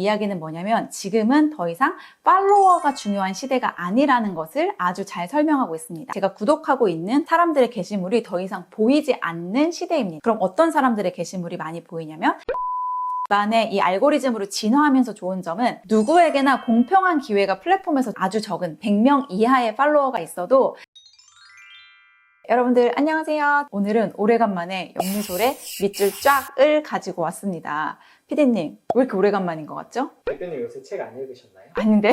이 이야기는 뭐냐면 지금은 더 이상 팔로워가 중요한 시대가 아니라는 것을 아주 잘 설명하고 있습니다. 제가 구독하고 있는 사람들의 게시물이 더 이상 보이지 않는 시대입니다. 그럼 어떤 사람들의 게시물이 많이 보이냐면 만에 이 알고리즘으로 진화하면서 좋은 점은 누구에게나 공평한 기회가 플랫폼에서 아주 적은 100명 이하의 팔로워가 있어도 여러분들 안녕하세요. 오늘은 오래간만에 영미솔의 밑줄 쫙을 가지고 왔습니다. 피디님, 왜 이렇게 오래간만인 것 같죠? 대표님 요새 책 안 읽으셨나요? 아닌데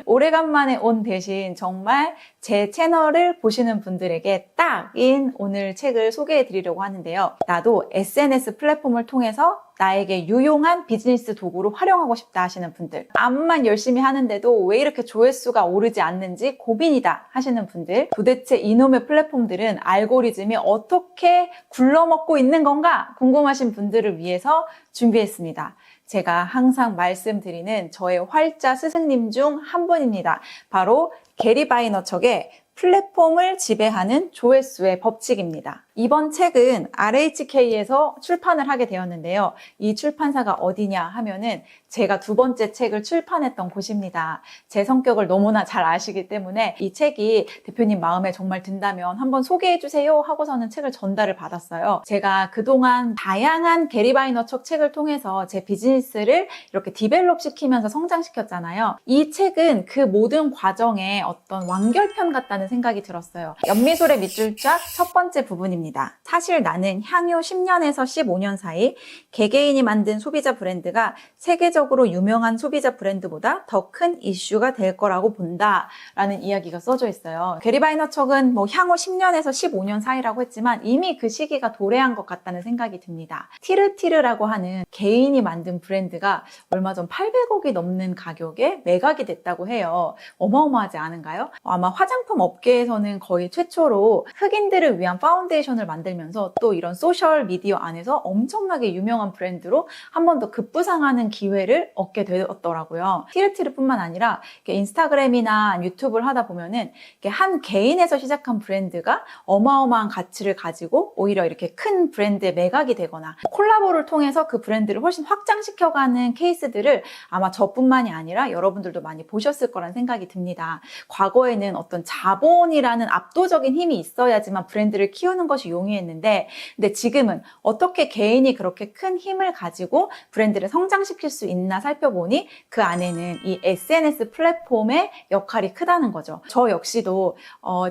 오래간만에 온 대신 정말 제 채널을 보시는 분들에게 딱인 오늘 책을 소개해 드리려고 하는데요. 나도 SNS 플랫폼을 통해서 나에게 유용한 비즈니스 도구로 활용하고 싶다 하시는 분들, 암만 열심히 하는데도 왜 이렇게 조회수가 오르지 않는지 고민이다 하시는 분들, 도대체 이놈의 플랫폼들은 알고리즘이 어떻게 굴러먹고 있는 건가 궁금하신 분들을 위해서 준비했습니다. 제가 항상 말씀드리는 저의 활자 스승님 중 한 분입니다. 바로 게리 바이너척의 플랫폼을 지배하는 조회수의 법칙입니다. 이번 책은 RHK에서 출판을 하게 되었는데요. 이 출판사가 어디냐 하면은 제가 두 번째 책을 출판했던 곳입니다. 제 성격을 너무나 잘 아시기 때문에 이 책이 대표님 마음에 정말 든다면 한번 소개해 주세요 하고서는 책을 전달을 받았어요. 제가 그동안 다양한 게리 바이너척 책을 통해서 제 비즈니스를 이렇게 디벨롭 시키면서 성장시켰잖아요. 이 책은 그 모든 과정에 어떤 완결편 같다는 생각이 들었어요. 연미솔의 밑줄 쫙 첫 번째 부분입니다. 사실 나는 향후 10년에서 15년 사이 개개인이 만든 소비자 브랜드가 세계적으로 유명한 소비자 브랜드보다 더 큰 이슈가 될 거라고 본다 라는 이야기가 써져 있어요. 게리 바이너척은 향후 10년에서 15년 사이라고 했지만 이미 그 시기가 도래한 것 같다는 생각이 듭니다. 티르티르라고 하는 개인이 만든 브랜드가 얼마 전 800억이 넘는 가격에 매각이 됐다고 해요. 어마어마하지 않은가요? 아마 화장품 업계에서는 거의 최초로 흑인들을 위한 파운데이션을 만들면서 또 이런 소셜 미디어 안에서 엄청나게 유명한 브랜드로 한 번 더 급부상하는 기회를 얻게 되었더라고요. 티르티르뿐만 아니라 인스타그램이나 유튜브를 하다 보면은 한 개인에서 시작한 브랜드가 어마어마한 가치를 가지고 오히려 이렇게 큰 브랜드에 매각이 되거나 콜라보를 통해서 그 브랜드를 훨씬 확장시켜가는 케이스들을 아마 저뿐만이 아니라 여러분들도 많이 보셨을 거란 생각이 듭니다. 과거에는 어떤 자본이라는 압도적인 힘이 있어야지만 브랜드를 키우는 것이 용이했는데 근데 지금은 어떻게 개인이 그렇게 큰 힘을 가지고 브랜드를 성장시킬 수 있나 살펴보니 그 안에는 이 SNS 플랫폼의 역할이 크다는 거죠. 저 역시도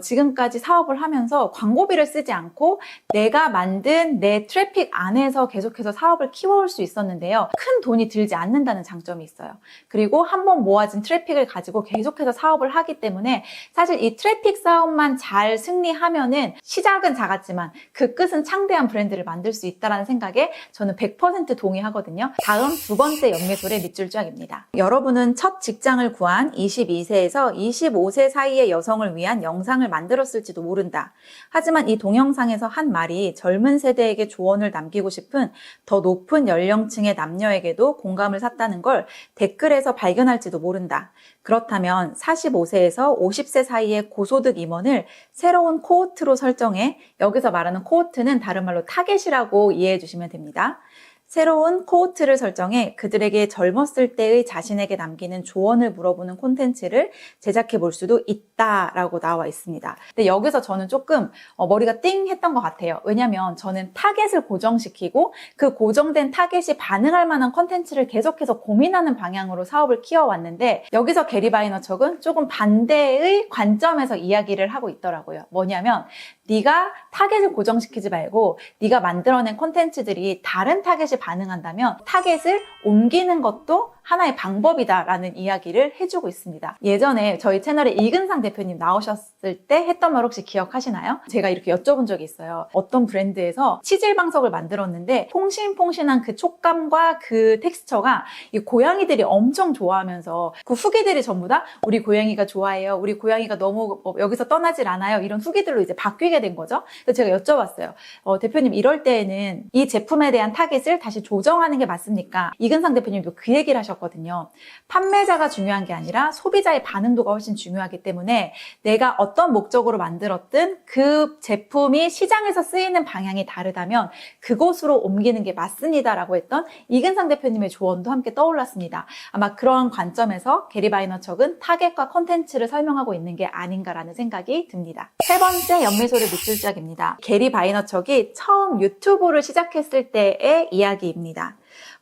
지금까지 사업을 하면서 광고비를 쓰지 않고 내가 만든 내 트래픽 안에서 계속해서 사업을 키워올 수 있었는데요. 큰 돈이 들지 않는다는 장점이 있어요. 그리고 한번 모아진 트래픽을 가지고 계속해서 사업을 하기 때문에 사실 이 트래픽 사업만 잘 승리하면은 시작은 작았지만 그 끝은 창대한 브랜드를 만들 수 있다는 생각에 저는 100% 동의하거든요. 다음 두 번째 연미솔의 밑줄 쫙입니다. 여러분은 첫 직장을 구한 22세에서 25세 사이의 여성을 위한 영상을 만들었을지도 모른다. 하지만 이 동영상에서 한 말이 젊은 세대에게 조언을 남기고 싶은 더 높은 연령층의 남녀에게도 공감을 샀다는 걸 댓글에서 발견할지도 모른다. 그렇다면 45세에서 50세 사이의 고소득 임원을 새로운 코호트로 설정해 여기서 말하는 코호트는 다른 말로 타겟이라고 이해해 주시면 됩니다. 새로운 코호트를 설정해 그들에게 젊었을 때의 자신에게 남기는 조언을 물어보는 콘텐츠를 제작해 볼 수도 있다라고 나와 있습니다. 근데 여기서 저는 조금 머리가 띵 했던 것 같아요. 왜냐면 저는 타겟을 고정시키고 그 고정된 타겟이 반응할 만한 콘텐츠를 계속해서 고민하는 방향으로 사업을 키워왔는데 여기서 게리 바이너척은 조금 반대의 관점에서 이야기를 하고 있더라고요. 뭐냐면 네가 타겟을 고정시키지 말고 네가 만들어낸 콘텐츠들이 다른 타겟이 반응한다면 타겟을 옮기는 것도 하나의 방법이다라는 이야기를 해주고 있습니다. 예전에 저희 채널에 이근상 대표님 나오셨을 때 했던 말 혹시 기억하시나요? 제가 이렇게 여쭤본 적이 있어요. 어떤 브랜드에서 치질 방석을 만들었는데 퐁신퐁신한 그 촉감과 그 텍스처가 이 고양이들이 엄청 좋아하면서 그 후기들이 전부 다 우리 고양이가 좋아해요. 우리 고양이가 너무 여기서 떠나질 않아요. 이런 후기들로 이제 바뀌게 하게 된 거죠. 그래서 제가 여쭤봤어요. 대표님 이럴 때에는 이 제품에 대한 타깃을 다시 조정하는 게 맞습니까? 이근상 대표님도 그 얘기를 하셨거든요. 판매자가 중요한 게 아니라 소비자의 반응도가 훨씬 중요하기 때문에 내가 어떤 목적으로 만들었든 그 제품이 시장에서 쓰이는 방향이 다르다면 그곳으로 옮기는 게 맞습니다라고 했던 이근상 대표님의 조언도 함께 떠올랐습니다. 아마 그러한 관점에서 게리 바이너척은 타겟과 컨텐츠를 설명하고 있는 게 아닌가라는 생각이 듭니다. 세 번째 연미소리 밑줄짝입니다. 게리 바이너척이 처음 유튜브를 시작했을 때의 이야기입니다.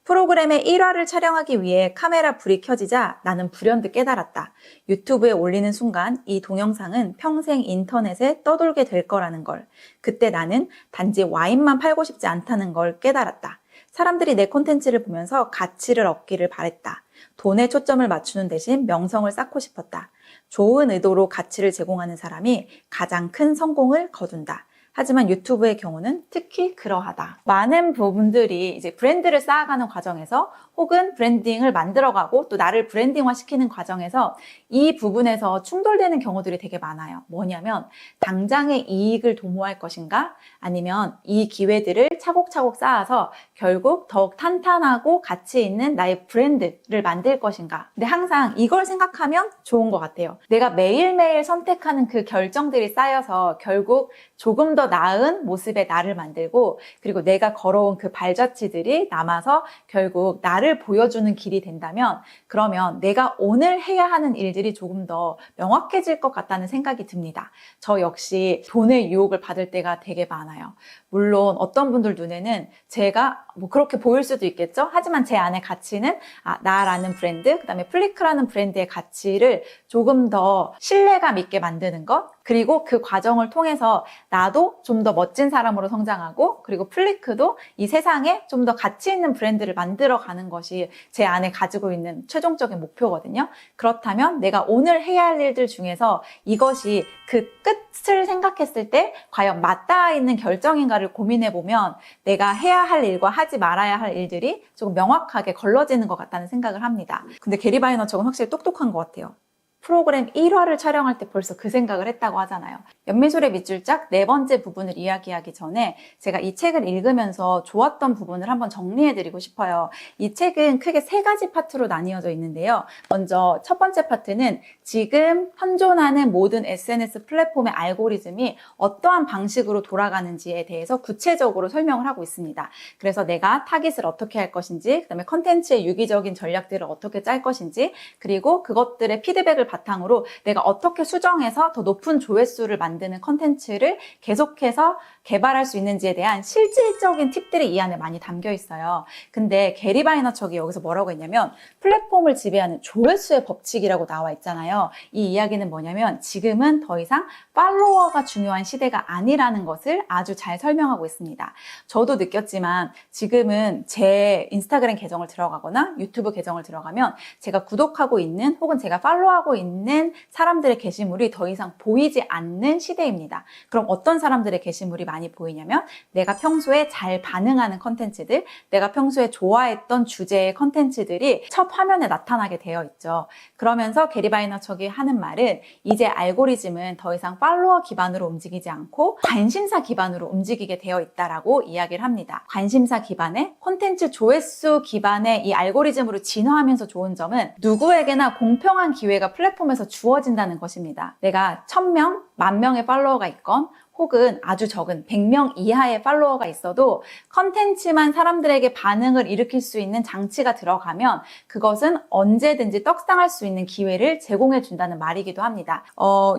프로그램의 1화를 촬영하기 위해 카메라 불이 켜지자 나는 불현듯 깨달았다. 유튜브에 올리는 순간 이 동영상은 평생 인터넷에 떠돌게 될 거라는 걸. 그때 나는 단지 와인만 팔고 싶지 않다는 걸 깨달았다. 사람들이 내 콘텐츠를 보면서 가치를 얻기를 바랬다. 돈에 초점을 맞추는 대신 명성을 쌓고 싶었다. 좋은 의도로 가치를 제공하는 사람이 가장 큰 성공을 거둔다. 하지만 유튜브의 경우는 특히 그러하다. 많은 부분들이 이제 브랜드를 쌓아가는 과정에서 혹은 브랜딩을 만들어가고 또 나를 브랜딩화 시키는 과정에서 이 부분에서 충돌되는 경우들이 되게 많아요. 뭐냐면 당장의 이익을 도모할 것인가 아니면 이 기회들을 차곡차곡 쌓아서 결국 더욱 탄탄하고 가치 있는 나의 브랜드를 만들 것인가. 근데 항상 이걸 생각하면 좋은 것 같아요. 내가 매일매일 선택하는 그 결정들이 쌓여서 결국 조금 더 나은 모습의 나를 만들고 그리고 내가 걸어온 그 발자취들이 남아서 결국 나를 보여주는 길이 된다면 그러면 내가 오늘 해야 하는 일들이 조금 더 명확해질 것 같다는 생각이 듭니다. 저 역시 돈의 유혹을 받을 때가 되게 많아요. 물론 어떤 분들 눈에는 제가 뭐 그렇게 보일 수도 있겠죠. 하지만 제 안의 가치는 나라는 브랜드, 그다음에 플리크라는 브랜드의 가치를 조금 더 신뢰감 있게 만드는 것, 그리고 그 과정을 통해서 나도 좀 더 멋진 사람으로 성장하고 그리고 플리크도 이 세상에 좀 더 가치 있는 브랜드를 만들어가는 것이 제 안에 가지고 있는 최종적인 목표거든요. 그렇다면 내가 오늘 해야 할 일들 중에서 이것이 그 끝을 생각했을 때 과연 맞닿아 있는 결정인가를 고민해보면 내가 해야 할 일과 하지 말아야 할 일들이 조금 명확하게 걸러지는 것 같다는 생각을 합니다. 근데 게리 바이너척은 확실히 똑똑한 것 같아요. 프로그램 1화를 촬영할 때 벌써 그 생각을 했다고 하잖아요. 연미술의 밑줄짝 네 번째 부분을 이야기하기 전에 제가 이 책을 읽으면서 좋았던 부분을 한번 정리해드리고 싶어요. 이 책은 크게 세 가지 파트로 나뉘어져 있는데요. 먼저 첫 번째 파트는 지금 현존하는 모든 SNS 플랫폼의 알고리즘이 어떠한 방식으로 돌아가는지에 대해서 구체적으로 설명을 하고 있습니다. 그래서 내가 타깃을 어떻게 할 것인지, 그다음에 컨텐츠의 유기적인 전략들을 어떻게 짤 것인지, 그리고 그것들의 피드백을 바탕으로 내가 어떻게 수정해서 더 높은 조회수를 만드는 컨텐츠를 계속해서 개발할 수 있는지에 대한 실질적인 팁들이 이 안에 많이 담겨 있어요. 근데 게리 바이너척이 여기서 뭐라고 했냐면 플랫폼을 지배하는 조회수의 법칙이라고 나와 있잖아요. 이 이야기는 뭐냐면 지금은 더 이상 팔로워가 중요한 시대가 아니라는 것을 아주 잘 설명하고 있습니다. 저도 느꼈지만 지금은 제 인스타그램 계정을 들어가거나 유튜브 계정을 들어가면 제가 구독하고 있는 혹은 제가 팔로우하고 있는 사람들의 게시물이 더 이상 보이지 않는 시대입니다. 그럼 어떤 사람들의 게시물이 많이 보이냐면 내가 평소에 잘 반응하는 컨텐츠들, 내가 평소에 좋아했던 주제의 컨텐츠들이 첫 화면에 나타나게 되어 있죠. 그러면서 게리 바이너척이 하는 말은 이제 알고리즘은 더 이상 팔로워 기반으로 움직이지 않고 관심사 기반으로 움직이게 되어 있다라고 이야기를 합니다. 관심사 기반의 콘텐츠 조회수 기반의 이 알고리즘으로 진화하면서 좋은 점은 누구에게나 공평한 기회가 플랫폼에서 주어진다는 것입니다. 내가 1000명, 10,000명의 팔로워가 있건 혹은 아주 적은 100명 이하의 팔로워가 있어도 컨텐츠만 사람들에게 반응을 일으킬 수 있는 장치가 들어가면 그것은 언제든지 떡상할 수 있는 기회를 제공해 준다는 말이기도 합니다.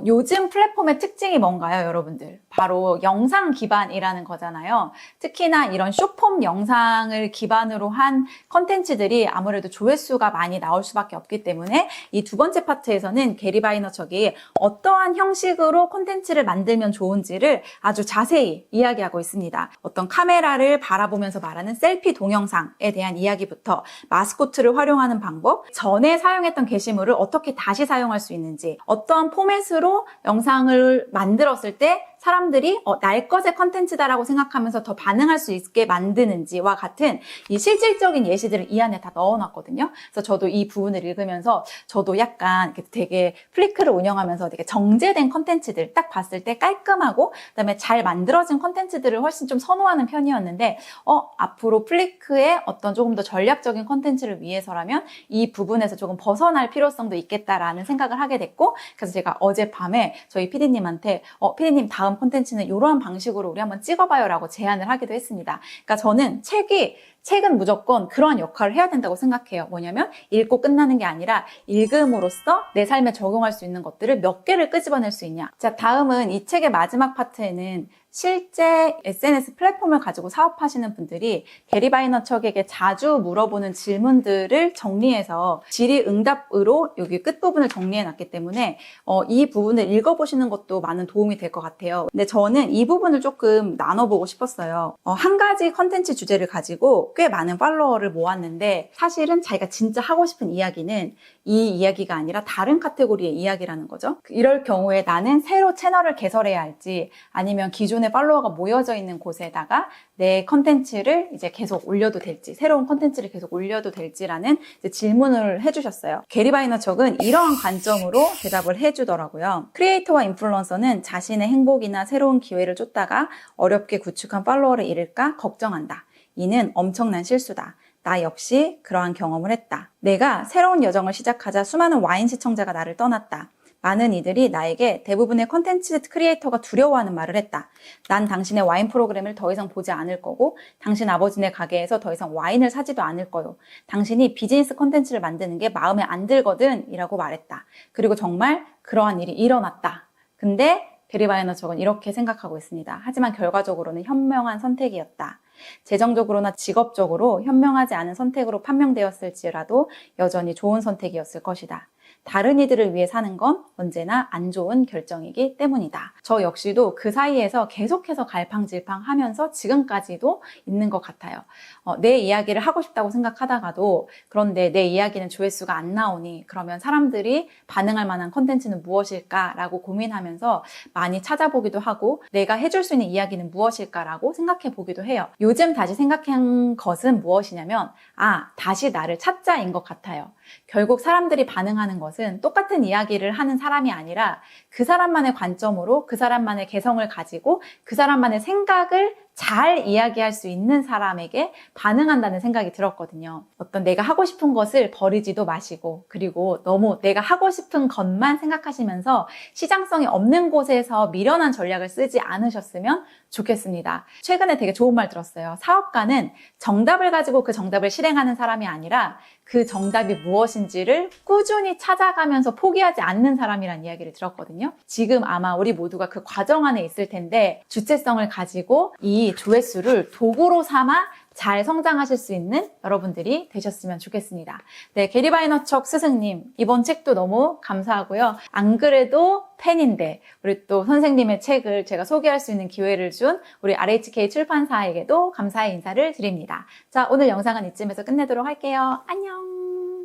요즘 플랫폼의 특징이 뭔가요, 여러분들? 바로 영상 기반이라는 거잖아요. 특히나 이런 숏폼 영상을 기반으로 한 컨텐츠들이 아무래도 조회수가 많이 나올 수밖에 없기 때문에 이 두 번째 파트에서는 게리 바이너척이 어떠한 형식으로 콘텐츠를 만들면 좋은지를 아주 자세히 이야기하고 있습니다. 어떤 카메라를 바라보면서 말하는 셀피 동영상에 대한 이야기부터 마스코트를 활용하는 방법, 전에 사용했던 게시물을 어떻게 다시 사용할 수 있는지, 어떠한 포맷으로 영상을 만들었을 때 사람들이 날 것의 컨텐츠다라고 생각하면서 더 반응할 수 있게 만드는지와 같은 이 실질적인 예시들을 이 안에 다 넣어놨거든요. 그래서 저도 이 부분을 읽으면서 저도 약간 되게 플리크를 운영하면서 되게 정제된 컨텐츠들 딱 봤을 때 깔끔하고 그다음에 잘 만들어진 컨텐츠들을 훨씬 좀 선호하는 편이었는데 앞으로 플리크의 어떤 조금 더 전략적인 컨텐츠를 위해서라면 이 부분에서 조금 벗어날 필요성도 있겠다라는 생각을 하게 됐고, 그래서 제가 어젯밤에 저희 PD님한테 PD님 다음 콘텐츠는 이러한 방식으로 우리 한번 찍어봐요 라고 제안을 하기도 했습니다. 그러니까 저는 책은 무조건 그러한 역할을 해야 된다고 생각해요. 뭐냐면 읽고 끝나는 게 아니라 읽음으로써 내 삶에 적용할 수 있는 것들을 몇 개를 끄집어낼 수 있냐. 자, 다음은 이 책의 마지막 파트에는 실제 SNS 플랫폼을 가지고 사업하시는 분들이 게리 바이너척에게 자주 물어보는 질문들을 정리해서 질의응답으로 여기 끝부분을 정리해놨기 때문에 이 부분을 읽어보시는 것도 많은 도움이 될 것 같아요. 근데 저는 이 부분을 조금 나눠보고 싶었어요. 한 가지 컨텐츠 주제를 가지고 꽤 많은 팔로워를 모았는데 사실은 자기가 진짜 하고 싶은 이야기는 이 이야기가 아니라 다른 카테고리의 이야기라는 거죠. 이럴 경우에 나는 새로 채널을 개설해야 할지 아니면 기존의 팔로워가 모여져 있는 곳에다가 내 컨텐츠를 이제 계속 올려도 될지, 새로운 컨텐츠를 계속 올려도 될지라는 이제 질문을 해주셨어요. 게리 바이너척은 이러한 관점으로 대답을 해주더라고요. 크리에이터와 인플루언서는 자신의 행복이나 새로운 기회를 쫓다가 어렵게 구축한 팔로워를 잃을까 걱정한다. 이는 엄청난 실수다. 나 역시 그러한 경험을 했다. 내가 새로운 여정을 시작하자 수많은 와인 시청자가 나를 떠났다. 많은 이들이 나에게 대부분의 컨텐츠 크리에이터가 두려워하는 말을 했다. 난 당신의 와인 프로그램을 더 이상 보지 않을 거고 당신 아버지네 가게에서 더 이상 와인을 사지도 않을 거요. 당신이 비즈니스 컨텐츠를 만드는 게 마음에 안 들거든 이라고 말했다. 그리고 정말 그러한 일이 일어났다. 근데 게리 바이너척은 이렇게 생각하고 있습니다. 하지만 결과적으로는 현명한 선택이었다. 재정적으로나 직업적으로 현명하지 않은 선택으로 판명되었을지라도 여전히 좋은 선택이었을 것이다. 다른 이들을 위해 사는 건 언제나 안 좋은 결정이기 때문이다. 저 역시도 그 사이에서 계속해서 갈팡질팡 하면서 지금까지도 있는 것 같아요. 내 이야기를 하고 싶다고 생각하다가도 그런데 내 이야기는 조회수가 안 나오니 그러면 사람들이 반응할 만한 컨텐츠는 무엇일까라고 고민하면서 많이 찾아보기도 하고 내가 해줄 수 있는 이야기는 무엇일까라고 생각해 보기도 해요. 요즘 다시 생각한 것은 무엇이냐면 다시 나를 찾자인 것 같아요. 결국 사람들이 반응하는 것은 똑같은 이야기를 하는 사람이 아니라 그 사람만의 관점으로 그 사람만의 개성을 가지고 그 사람만의 생각을 잘 이야기할 수 있는 사람에게 반응한다는 생각이 들었거든요. 어떤 내가 하고 싶은 것을 버리지도 마시고 그리고 너무 내가 하고 싶은 것만 생각하시면서 시장성이 없는 곳에서 미련한 전략을 쓰지 않으셨으면 좋겠습니다. 최근에 되게 좋은 말 들었어요. 사업가는 정답을 가지고 그 정답을 실행하는 사람이 아니라 그 정답이 무엇인지를 꾸준히 찾아가면서 포기하지 않는 사람이라는 이야기를 들었거든요. 지금 아마 우리 모두가 그 과정 안에 있을 텐데 주체성을 가지고 이 조회수를 도구로 삼아 잘 성장하실 수 있는 여러분들이 되셨으면 좋겠습니다. 네, 게리 바이너척 스승님, 이번 책도 너무 감사하고요. 안 그래도 팬인데 우리 또 선생님의 책을 제가 소개할 수 있는 기회를 준 우리 RHK 출판사에게도 감사의 인사를 드립니다. 자, 오늘 영상은 이쯤에서 끝내도록 할게요. 안녕!